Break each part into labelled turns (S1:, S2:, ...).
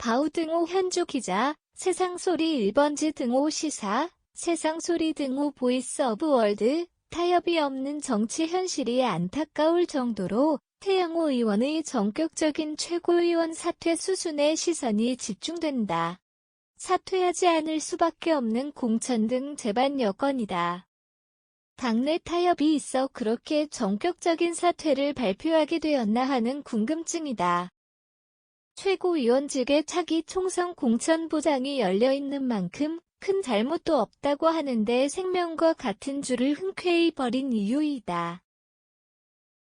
S1: 바우등호 현주 기자, 세상소리 1번지 등호 시사, 세상소리 등호 보이스 오브 월드, 타협이 없는 정치 현실이 안타까울 정도로 태영호 의원의 전격적인 최고위원 사퇴 수순에 시선이 집중된다. 사퇴하지 않을 수밖에 없는 공천 등 재반 여건이다. 당내 타협이 있어 그렇게 전격적인 사퇴를 발표하게 되었나 하는 궁금증이다. 최고위원직의 차기 총선 공천 보장이 열려있는 만큼 큰 잘못도 없다고 하는데 생명과 같은 줄을 흔쾌히 버린 이유이다.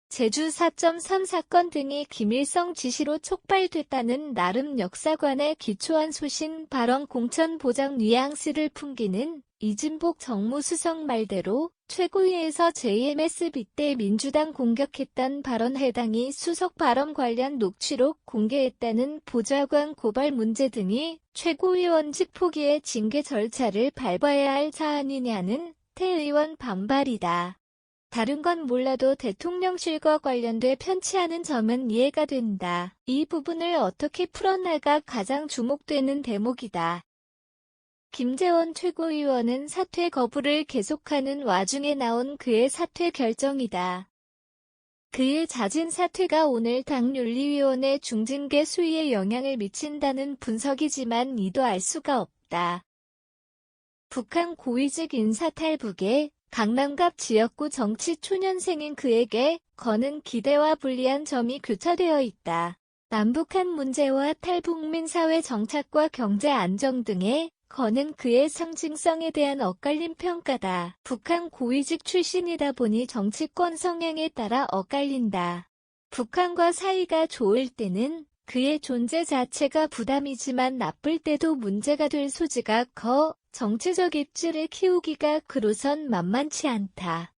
S1: 제주 4.3 사건 등이 김일성 지시로 촉발됐다는 나름 역사관에 기초한 소신 발언 공천 보장 뉘앙스를 풍기는 이진복 정무수석 말대로 최고위에서 JMSB 때 민주당 공격했던 발언 해당이 수석 발언 관련 녹취록 공개했다는 보좌관 고발 문제 등이 최고위원직 포기의 징계 절차를 밟아야 할 사안이냐는 태 의원 반발이다. 다른 건 몰라도 대통령실과 관련돼 편치않은 점은 이해가 된다. 이 부분을 어떻게 풀어나가 가장 주목되는 대목이다. 김재원 최고위원은 사퇴 거부를 계속하는 와중에 나온 그의 사퇴 결정이다. 그의 잦은 사퇴가 오늘 당 윤리위원회 중징계 수위에 영향을 미친다는 분석이지만 이도 알 수가 없다. 북한 고위직 인사 탈북에 강남갑 지역구 정치 초년생인 그에게 거는 기대와 불리한 점이 교차되어 있다. 남북한 문제와 탈북민 사회 정착과 경제 안정 등에 거는 그의 상징성에 대한 엇갈린 평가다. 북한 고위직 출신이다 보니 정치권 성향에 따라 엇갈린다. 북한과 사이가 좋을 때는 그의 존재 자체가 부담이지만 나쁠 때도 문제가 될 소지가 커 정치적 입지를 키우기가 그로선 만만치 않다.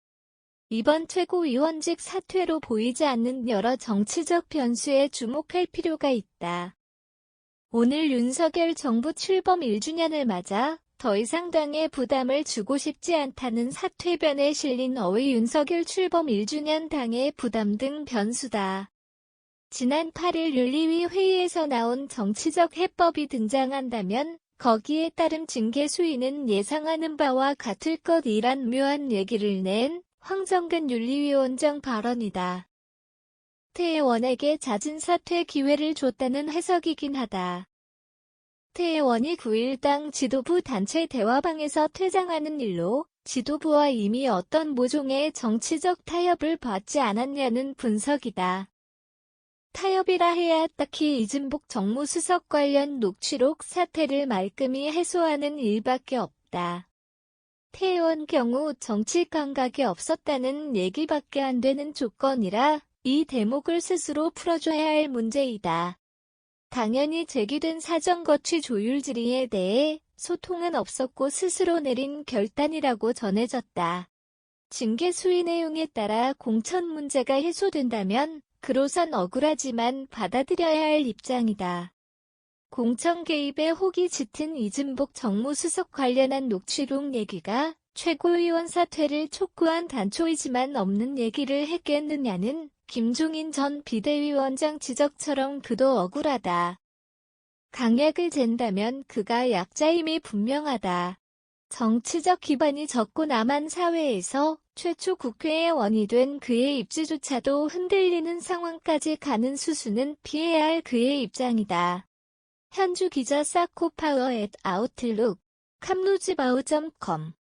S1: 이번 최고위원직 사퇴로 보이지 않는 여러 정치적 변수에 주목할 필요가 있다. 오늘 윤석열 정부 출범 1주년을 맞아 더 이상 당에 부담을 주고 싶지 않다는 사퇴변에 실린 어의 윤석열 출범 1주년 당의 부담 등 변수다. 지난 8일 윤리위 회의에서 나온 정치적 해법이 등장한다면 거기에 따른 징계 수위는 예상하는 바와 같을 것이란 묘한 얘기를 낸 황정근 윤리위원장 발언이다. 태 의원에게 잦은 사퇴 기회를 줬다는 해석이긴 하다. 태 의원이 9일 당 지도부 단체 대화방에서 퇴장하는 일로 지도부와 이미 어떤 모종의 정치적 타협을 받지 않았냐는 분석이다. 타협이라 해야 딱히 이진복 정무수석 관련 녹취록 사태를 말끔히 해소하는 일밖에 없다. 태 의원 경우 정치 감각이 없었다는 얘기밖에 안 되는 조건이라 이 대목을 스스로 풀어줘야 할 문제이다. 당연히 제기된 사전 거취 조율 질의에 대해 소통은 없었고 스스로 내린 결단이라고 전해졌다. 징계 수위 내용에 따라 공천 문제가 해소된다면 그로선 억울하지만 받아들여야 할 입장이다. 공천 개입에 혹이 짙은 이진복 정무수석 관련한 녹취록 얘기가 최고위원 사퇴를 촉구한 단초이지만 없는 얘기를 했겠느냐는 김종인 전 비대위원장 지적처럼 그도 억울하다. 강약을 잰다면 그가 약자임이 분명하다. 정치적 기반이 적고 남한 사회에서 최초 국회의원이 된 그의 입지조차도 흔들리는 상황까지 가는 수순은 피해야 할 그의 입장이다. 현주 기자 사코파워 @아웃룩, 캄루즈바우.com